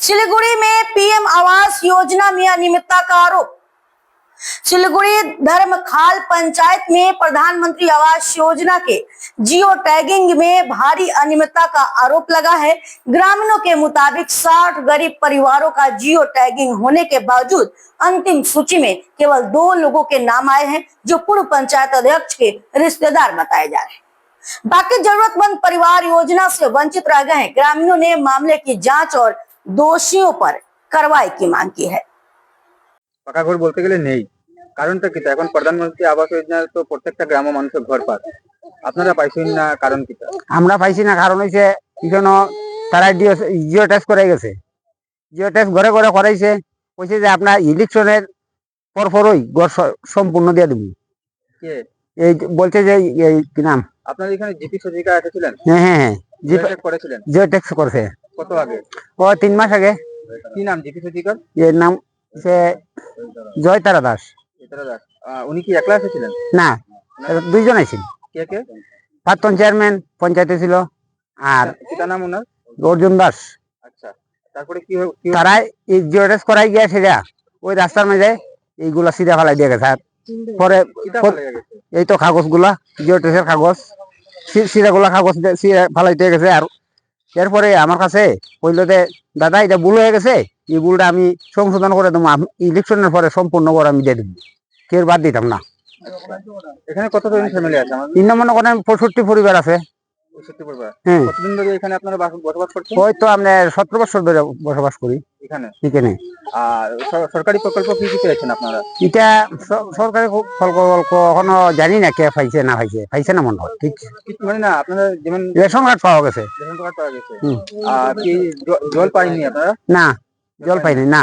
सिलीगुड़ी में पीएम आवास योजना में अनियमितता का आरोप। सिलीगुड़ी धर्मखाल पंचायत में प्रधानमंत्री आवास योजना के जियो टैगिंग में भारी अनियमितता का आरोप लगा है। ग्रामीणों के मुताबिक 60 गरीब परिवारों का जियो टैगिंग होने के बावजूद अंतिम सूची में केवल 2 लोगों के नाम आए हैं, जो पूर्व पंचायत अध्यक्ष के रिश्तेदार बताए जा रहे हैं। बाकी जरूरतमंद परिवार योजना से वंचित रह गए हैं। ग्रामीणों ने मामले की जांच और दोषियों पर कार्रवाई की मांग की है। পাকা ঘর বলতে গেলে নেই, কারণটা কি? এখন প্রধানমন্ত্রী আবাস যোজনা তো প্রত্যেকটা গ্রাম মানুষের ঘর পায়, আপনারা পাইছেন না, কারণ কি? আমরা পাইছি না, কারণ হইছে এখানে তারা জিও ট্যাক্স করাই গেছে। জিও ট্যাক্স ঘরে ঘরে করাইছে, কইছে যে আপনার ইলেকশনের পরপরই ঘর সম্পূর্ণ দিয়ে দেবো। এই বলছে যে এই কি নাম, আপনার এখানে জিপি সজিকা এসেছিলেন? হ্যাঁ হ্যাঁ হ্যাঁ, জিও ট্যাক্স করেছিলেন? জিও ট্যাক্স করছে। কত আগে? ও 3 মাস আগে। কি নাম জিপি সজিকার? এর নাম সে জয়তারা দাস। উনি কি একলা এসেছিলেন? না, দুইজন আইছিল। কে কে? প্রাক্তন চেয়ারম্যান পঞ্চায়েতে ছিল, আর পিতা নাম ওনার? অর্জুন দাস। আচ্ছা, তারপরে কি তারা এই জিও ট্যাক্স করাই গিয়ে সেটা ওই রাস্তার মাঝে এইগুলা সিধা ফেলাই দিয়ে গেছে। আর পরে এই তো কাগজ গুলা, জিও ট্যাক্সের কাগজ, সিধা গুলা কাগজ ফেলাই দিয়ে গেছে। আর এরপরে আমার কাছে কইলো যে দাদা এটা ভুল হয়ে গেছে, এই ভুলটা আমি সংশোধন করে দেবো, ইলেকশনের পরে সম্পূর্ণ করে আমি দিয়ে দেবো, কেউ বাদ দিতাম না। এখানে কতজন ফ্যামিলি আছে? আমার 3 নম্বর ওখানে 65 পরিবার আছে। 65 পরিবার। হ্যাঁ। কতদিন ধরে এখানে আপনারা বসবাস করছেন? ওই তো আমরা 17 বছর ধরে বসবাস করি এখানে। আর সরকারি প্রকল্প কি কি পেয়েছেন আপনারা? এটা সরকারি প্রকল্প এখনো জানি না কে পাইছে না পাইছে না মনে হয়, ঠিক মানে না, আপনারা যেমন রেশন কার্ড পাওয়া গেছে। রেশন কার্ড পাওয়া গেছে, আর কি জল পাইনি আপনারা? না, জল পাইনি না।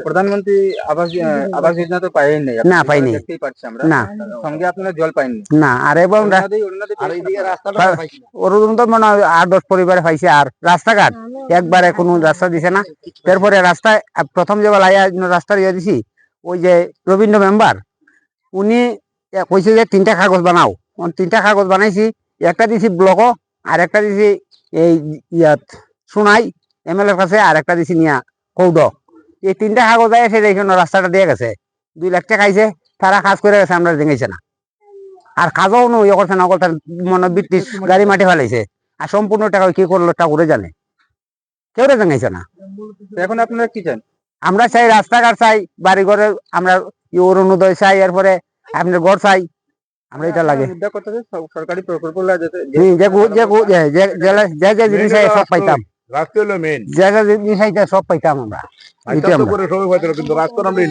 প্রধানমন্ত্রী আবাস যোজনা তো পাইনি না, পাইনি। দেখতেই পাচ্ছি আমরা। না, সঙ্গে আপনারা জল পাইনি না। আর এবং অরুণোদয় মনে হয় 8-10 পরিবারে পাইছে। আর রাস্তাঘাট একবারে কোনো রাস্তা দিছে না। তারপরে রাস্তায় প্রথম যে বেলা রাস্তা দিয়ে দিছি, ওই যে রবীন্দ্র মেম্বার উনি কইছে যে 3টা কাগজ বানাও। 3টা কাগজ বানাইছি, একটা দিছি ব্লক, আর একটা দিছি এই ইয়াত সোনাই এমএলএ এর কাছে, আর একটা দিছি নিয়া কৌড। এই 3টা কাগজ আয় সেটা এখানে রাস্তাটা দিয়ে গেছে। 2 লাখ টাকা খাইছে, তারা কাজ করে গেছে, আমরা দেখেছি না। আর কাজও নো ইয়ে করছে না, করতে মনে ব্রিটিশ গাড়ি মাটি ফেলাইছে। আর সম্পূর্ণ টাকা কি করলো ঠাকুরে জানে, কেউ জানাইছে না। এখন আপনারা কি চান? আমরা চাই রাস্তাঘাট চাই, বাড়ি ঘরে আমরা অরুণোদয় চাই, এরপরে আপনার ঘর চাই। আমরা এটা লাগে সরকারি প্রকল্প যে জিনিস সব পাইতাম, রাস্তা হলো মেন, যে জিনিস সব পাইতাম আমরা। কিন্তু রাস্তা আমরা